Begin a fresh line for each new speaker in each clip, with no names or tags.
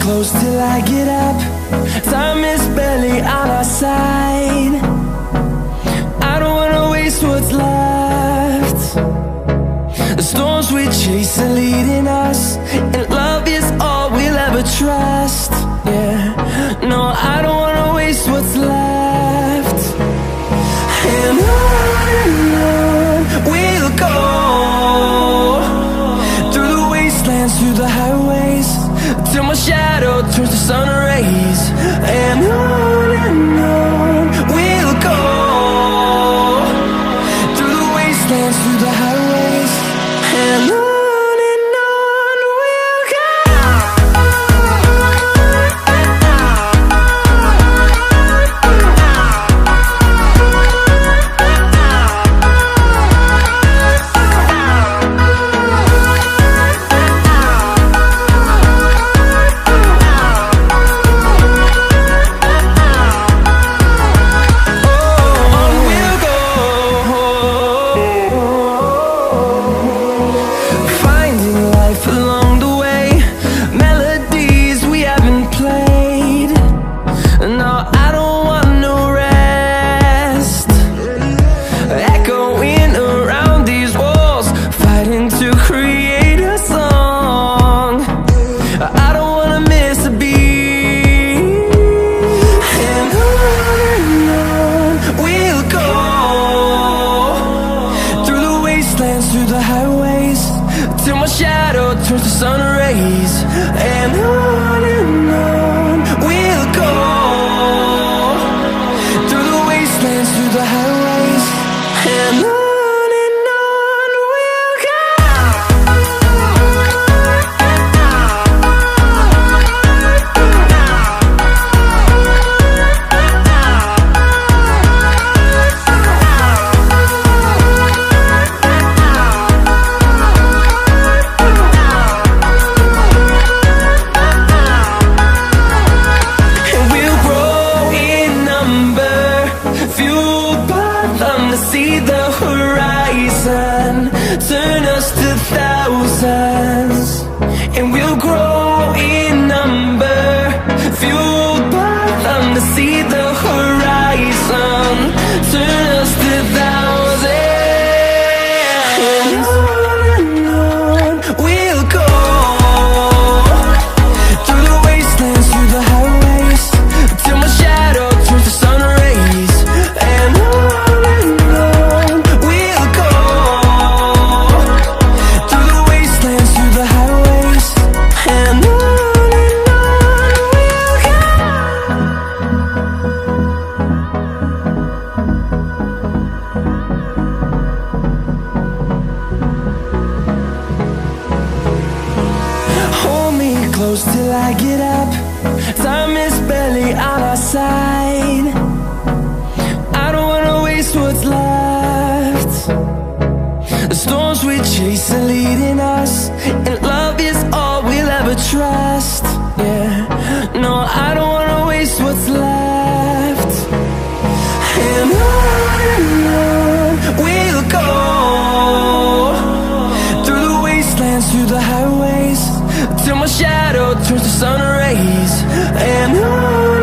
close till I get up. Time is barely on our side. I don't wanna waste what's left. The storms we chase are leading us, and love is all we'll ever trust. Yeah, no, I don't wanna waste what's left. And on we'll go, through the wastelands, through the highways, till my shadow turns to sun rays. And on we'll go, through the wastelands, through the highways, and on we'll go. Through the highways, till my shadow turns to sun rays. And on we'll go, through the wastelands, through the highways, and on we'll go. See the horizon, turn us to thousands, and we'll grow in number, fueled by them to see the horizon, turn us to thousands. And on we'll go, through the wastelands, through the highways, till my shadow turns to sun rays. And close till I get up. Time is barely on our side. I don't wanna waste what's left. The storms we chase are leading us, and love is all we'll ever trust. Yeah, no, I don't wanna waste what's left. And on we'll go, through the wastelands, through the highways, till my shadow turns to sun rays. And on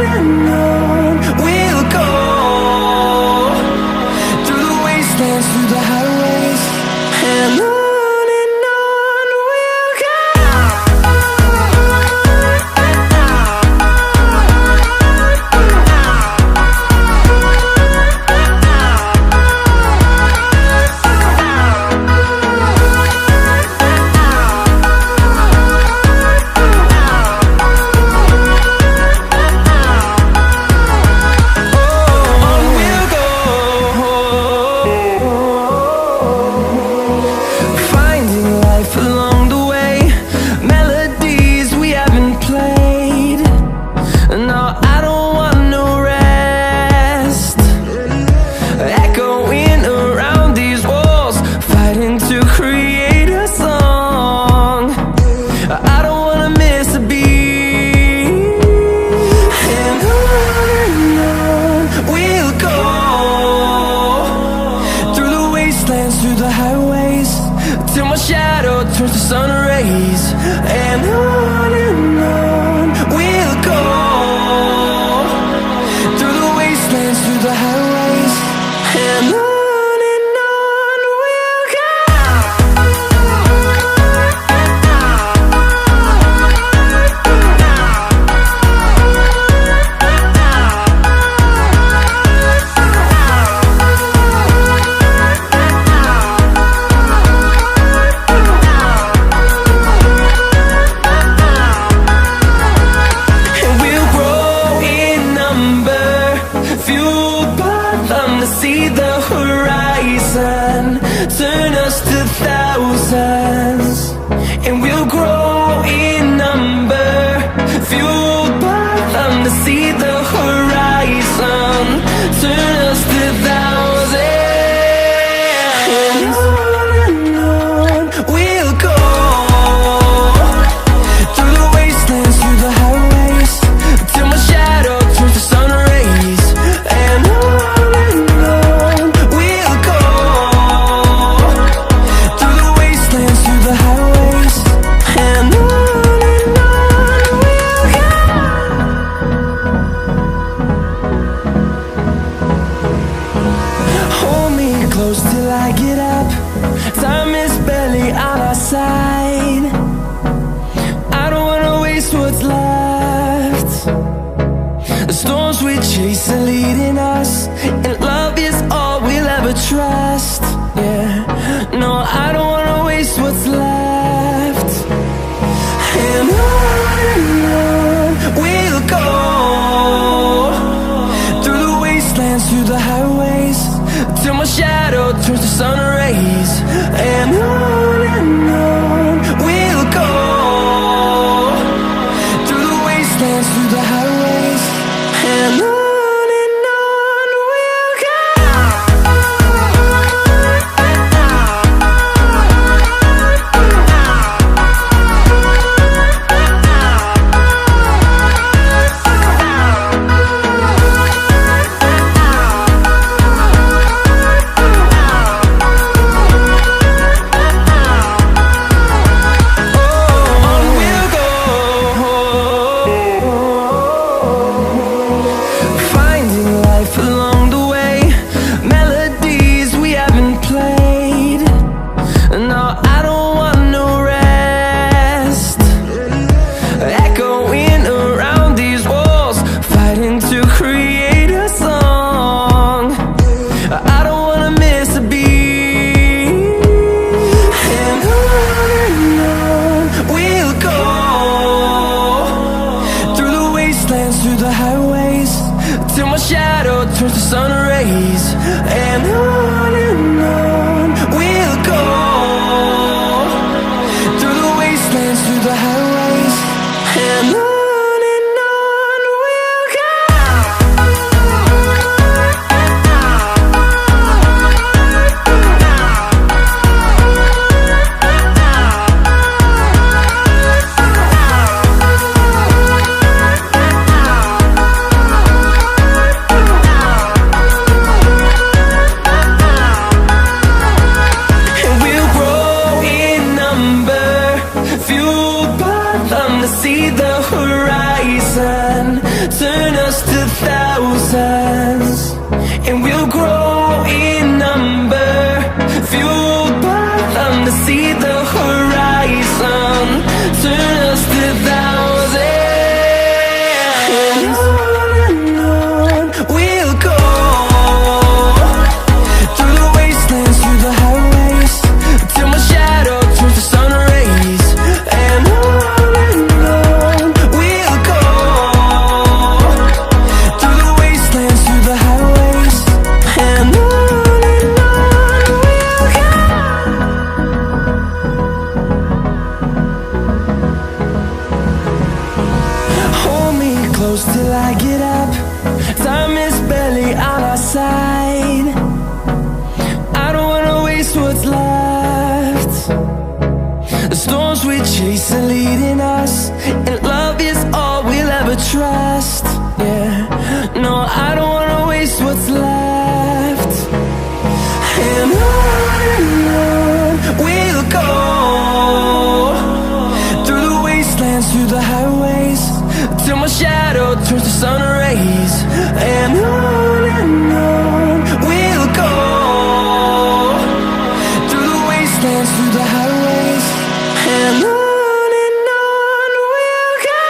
thousands, and we'll grow in number, fueled by them to see the horizon, turn us to thousands. And on we'll go, through the wastelands, through the highways, till my shadow turns to sun rays. And on we'll go, through the wastelands, through the highways. And on we'll go. Hold me close till I get up. Time is barely on our side. I don't wanna waste what's left. The storms we chase are leading us, and love is all we'll ever trust. Yeah, no, I don't wanna waste what's left. And on we'll go, through the wastelands, through the highways, till my shadow turns to sun rays. And on we'll go, through the wastelands, through the highways. And on we'll go. Finding life along the way, melodies we haven't played. No, I don't want no rest. Echoing around these walls, fighting to create a song. I don't wanna miss a beat. And on we'll go, through the wastelands, through the highways, till my shadow turns to sun rays. And on we'll go, through the wastelands, through the highways. And on we'll go. And we'll grow in number, fueled by them to see the horizon, turn us to thousands. And we'll grow in number, fueled by them to see the horizon, turn us to thousands. And on we'll go, through the wastelands, through the highways, till my shadow turns to sun rays. And on we'll go, through the wastelands, through the highways. And on we'll go. Hold me close till I get up. Time is barely on our side. I don't wanna waste what's left. The storms we chase are leading us, and love is all we'll ever trust. Yeah, no, I don't wanna waste what's left. And on we'll go, through the wastelands, through the highways, till my shadow turns to sun rays. And on we'll go, through the wastelands, through the highways. And on we'll go.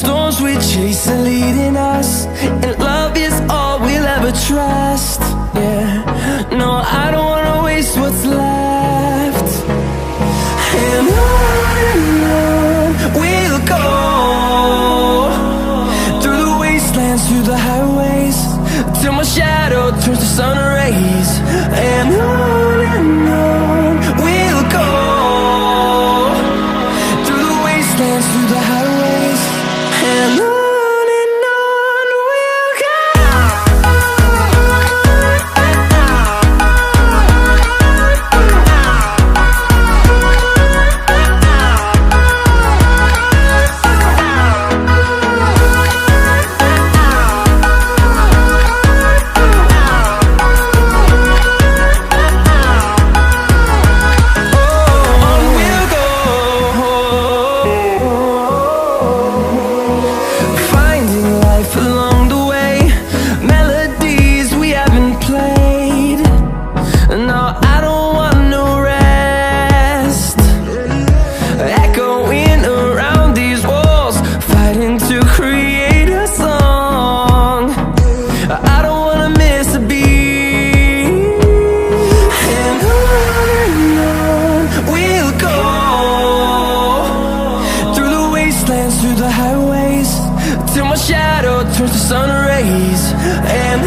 storms we chase are leading us, and love is all we'll ever trust. Yeah, no, I don't wanna waste what's left. And on we'll go, through the wastelands, through the highways, till my shadow turns to sun rays. And on we'll go, through the wastelands, through the highways, and on we'll go. Through the highways, till my shadow turns to sun rays. And